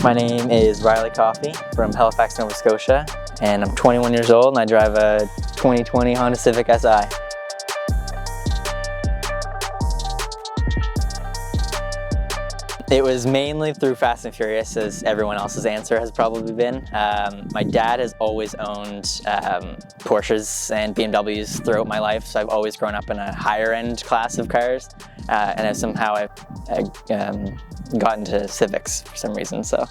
My name is Riley Coffey from Halifax, Nova Scotia, and I'm 21 years old and I drive a 2020 Honda Civic Si. It was mainly through Fast and Furious, as everyone else's answer has probably been. My dad has always owned Porsches and BMWs throughout my life, so I've always grown up in a higher end class of cars, and somehow I've got into Civics for some reason, so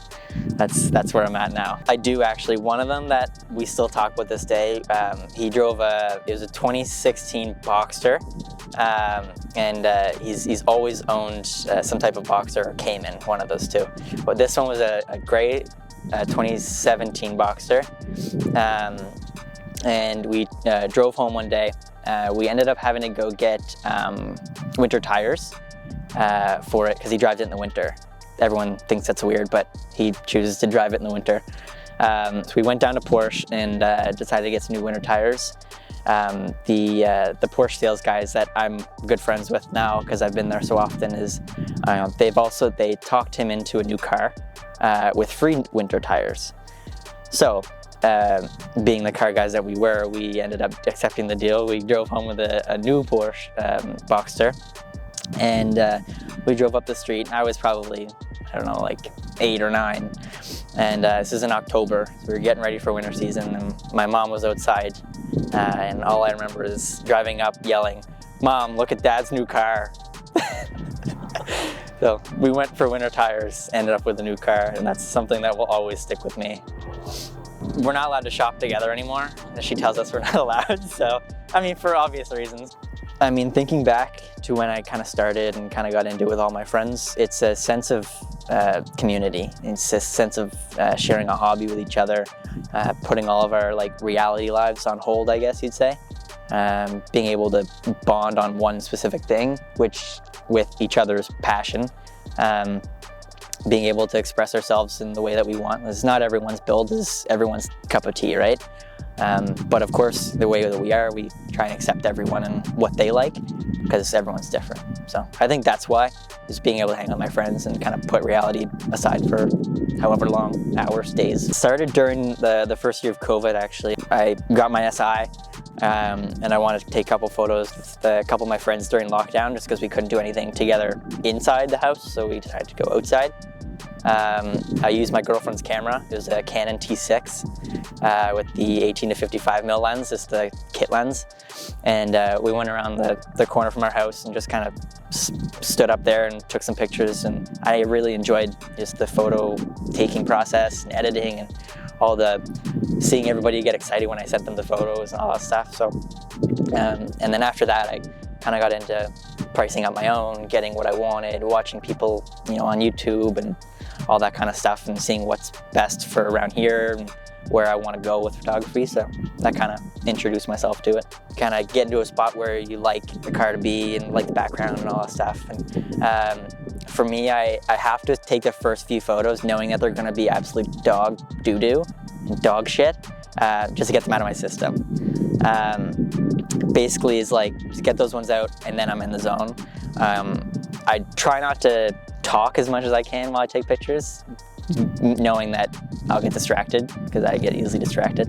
that's where I'm at now. I do actually, one of them that we still talk about this day, he drove it was a 2016 Boxster. He's always owned some type of Boxster or Cayman, one of those two. But this one was a gray 2017 Boxster. And we drove home one day. We ended up having to go get winter tires for it because he drives it in the winter. Everyone thinks that's weird, but he chooses to drive it in the winter. So we went down to Porsche and decided to get some new winter tires. The Porsche sales guys that I'm good friends with now because I've been there so often is they talked him into a new car with free winter tires. So being the car guys that we were, we ended up accepting the deal. We drove home with a new Porsche Boxster, and we drove up the street. I was probably, I don't know, like 8 or 9. And this is in October, so we were getting ready for winter season, and my mom was outside, and all I remember is driving up yelling, "Mom, look at Dad's new car." So we went for winter tires, ended up with a new car, and that's something that will always stick with me. We're not allowed to shop together anymore. She tells us we're not allowed, so, I mean, for obvious reasons. I mean, thinking back to when I kind of started and kind of got into it with all my friends, it's a sense of community. It's a sense of sharing a hobby with each other, putting all of our reality lives on hold, I guess you'd say. Being able to bond on one specific thing, which with each other's passion. Being able to express ourselves in the way that we want. It's not everyone's build is everyone's cup of tea, right? But of course, the way that we are, we try and accept everyone and what they like, because everyone's different. So I think that's why, is being able to hang out with my friends and kind of put reality aside for however long, hours, days. It started during the first year of COVID, actually. I got my SI, and I wanted to take a couple photos with a couple of my friends during lockdown, just because we couldn't do anything together inside the house, so we decided to go outside. I used my girlfriend's camera. It was a Canon T6 with the 18 to 55mm lens, it's the kit lens. And we went around the corner from our house and just kind of stood up there and took some pictures. And I really enjoyed just the photo taking process and editing and all the seeing everybody get excited when I sent them the photos and all that stuff. So, and then after that, I kind of got into pricing out my own, getting what I wanted, watching people, on YouTube and all that kind of stuff, and seeing what's best for around here and where I want to go with photography. So that kind of introduced myself to it. Kind of get into a spot where you like the car to be and like the background and all that stuff. And for me, I have to take the first few photos knowing that they're going to be absolute dog doo-doo and dog shit, just to get them out of my system. Basically is just get those ones out and then I'm in the zone. I try not to talk as much as I can while I take pictures, knowing that I'll get distracted, because I get easily distracted.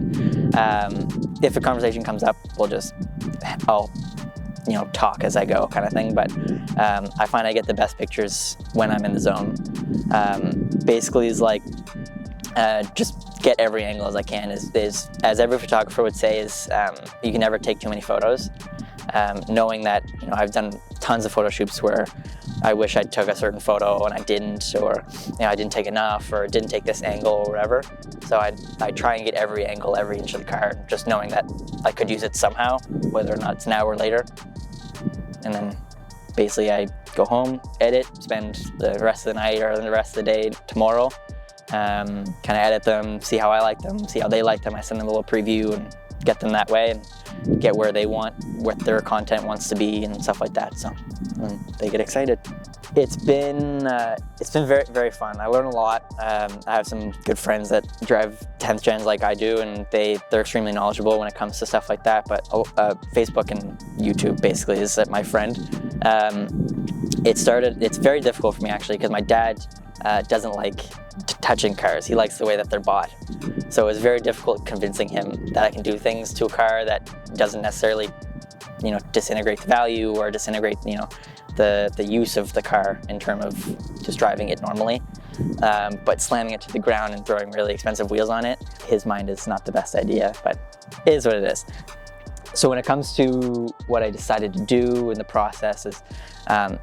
If a conversation comes up, I'll talk as I go, kind of thing. But I find I get the best pictures when I'm in the zone. Basically is just get every angle as I can. Is as every photographer would say, is you can never take too many photos. Knowing that I've done tons of photo shoots where I wish I took a certain photo and I didn't, or I didn't take enough, or didn't take this angle or whatever. So I try and get every angle, every inch of the car, just knowing that I could use it somehow, whether or not it's now or later. And then basically I go home, edit, spend the rest of the night or the rest of the day tomorrow, kind of edit them, see how I like them, see how they like them. I send them a little preview and get them that way and get where they want, what their content wants to be and stuff like that. So they get excited. It's been very, very fun. I learn a lot. I have some good friends that drive 10th gens like I do, and they're extremely knowledgeable when it comes to stuff like that. But Facebook and YouTube basically is my friend. It's very difficult for me actually, because my dad doesn't like touching cars. He likes the way that they're bought. So it was very difficult convincing him that I can do things to a car that doesn't necessarily, disintegrate the value or disintegrate, the use of the car in terms of just driving it normally. But slamming it to the ground and throwing really expensive wheels on it, his mind is not the best idea, but it is what it is. So when it comes to what I decided to do in the process, it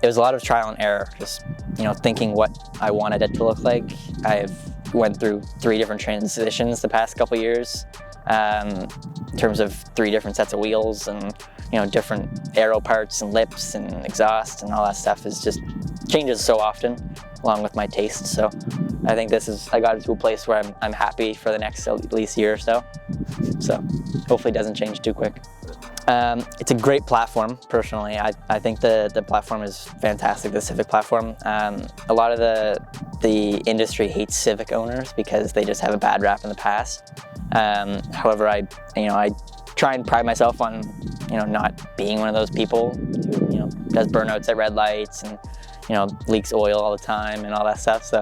was a lot of trial and error, just thinking what I wanted it to look like. I've went through 3 different transitions the past couple years, in terms of 3 different sets of wheels and different aero parts and lips and exhaust, and all that stuff is just changes so often along with my taste. So I think I got it to a place where I'm happy for the next at least year or so. So hopefully it doesn't change too quick. It's a great platform, personally. I think the platform is fantastic, the Civic platform. A lot of the industry hates Civic owners because they just have a bad rap in the past. However, I try and pride myself on, not being one of those people who, does burnouts at red lights and, leaks oil all the time and all that stuff. So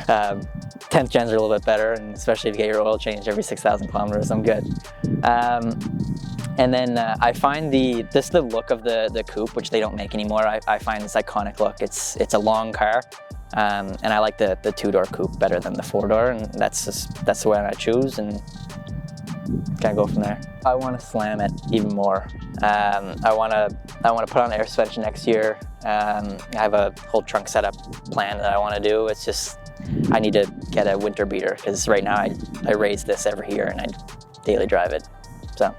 10th gens are a little bit better, and especially if you get your oil changed every 6,000 kilometers, I'm good. And then I find the look of the coupe, which they don't make anymore. I find this iconic look. It's a long car, and I like the 2-door coupe better than the 4-door, and that's the one I choose, and kind of go from there. I want to slam it even more. I want to put on air suspension next year. I have a whole trunk setup plan that I want to do. It's just I need to get a winter beater, because right now I raise this every year and I daily drive it. So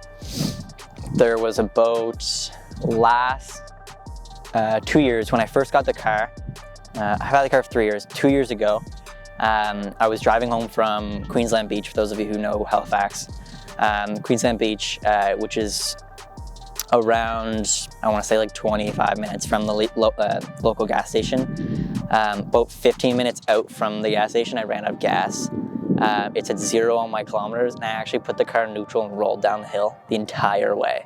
there was a boat last 2 years when I first got the car. I've had the car for 3 years. 2 years ago, I was driving home from Queensland Beach, for those of you who know Halifax. Queensland Beach, which is around, I want to say like 25 minutes from the local gas station. About 15 minutes out from the gas station, I ran out of gas. It's at 0 on my kilometers, and I actually put the car in neutral and rolled down the hill the entire way.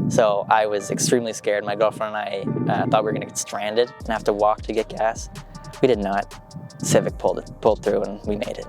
So I was extremely scared. My girlfriend and I thought we were going to get stranded and have to walk to get gas. We did not. Civic pulled through and we made it.